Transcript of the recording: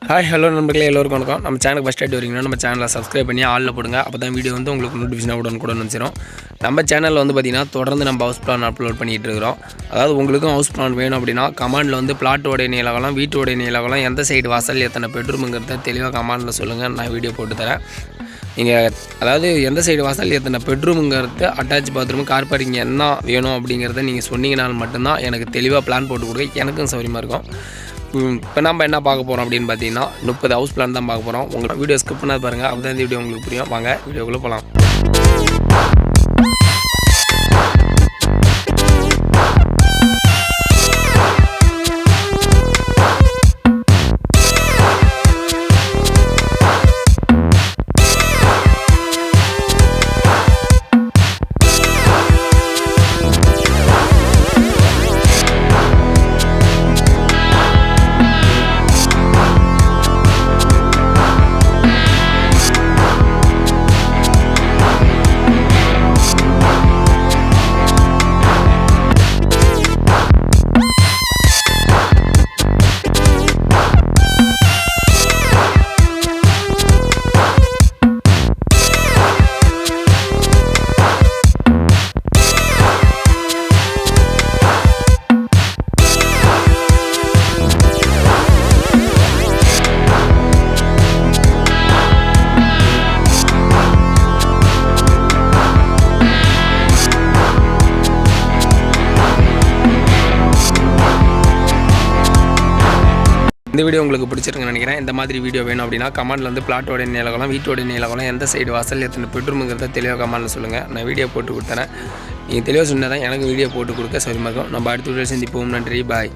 Hi hello நண்பர்களே, எல்லோருக்கும் வணக்கம். நம்ம சேனலுக்கு ஃபஸ்ட் டைம் வரீங்கன்னா நம்ம சேனலை சப்ஸ்கிரைப் பண்ணி ஆளில் போடுங்க. அப்போ தான் வீடியோ வந்து உங்களுக்கு நோட்டிஃபிகேஷன் உடனுக்குடன் வந்துடும். நம்ம சேனலில் வந்து பார்த்திங்கன்னா தொடர்ந்து நம்ம ஹவுஸ் பிளான் அப்லோட் பண்ணிகிட்டு இருக்கிறோம். அதாவது உங்களுக்கும் ஹவுஸ் பிளான் வேணும் அப்படின்னா கமெண்டில் வந்து பிளாட்டோடைய நீளகலம், வீட்டோடைய நீளகலம், எந்த சைடு வாசல், எத்தனை பெட்ரூமுங்கிறத தெளிவாக கமெண்டில் சொல்லுங்கள். நான் வீடியோ போட்டு தரேன். நீங்கள் அதாவது எந்த சைடு வாசல், எத்தனை பெட்ரூமுங்கிறது, அட்டாச் பாத்ரூம், கார் பார்க்கிங் என்ன வேணும் அப்படிங்கிறத நீங்கள் சொன்னீங்கனால் மட்டும்தான் எனக்கு தெளிவாக பிளான் போட்டு கொடுக்க எனக்கும் சௌரியமாக இருக்கும். இப்போ நம்ம என்ன பார்க்க போகிறோம் அப்படின்னு பார்த்தீங்கன்னா 30 ஹவுஸ் பிளான் தான் பார்க்க போகிறோம். உங்களுக்கு வீடியோ ஸ்கிப் பண்ணாது பாருங்கள், அப்போ தான் இந்த வீடியோ உங்களுக்கு புரியும். வாங்க வீடியோக்குள்ளே போகலாம். இந்த வீடியோ உங்களுக்கு பிடிச்சிருக்குன்னு நினைக்கிறேன். இந்த மாதிரி வீடியோ வேணும் அப்படின்னா கமெண்டில் வந்து பிளாட்டோட நீளகலம், வீட்டோட நீளகலம், எந்த சைடு வாசல், எத்தனை பெட்ரூமுங்கிறத தெளிவாக கமெண்டில் சொல்லுங்கள். நான் வீடியோ போட்டு கொடுத்தேன். நீங்கள் தெளிவாக சொன்னால் தான் எனக்கு வீடியோ போட்டு கொடுக்க சௌரியமாக இருக்கும். நம்ம அடுத்த வீடியோ சந்திப்போம். நன்றி, பாய்.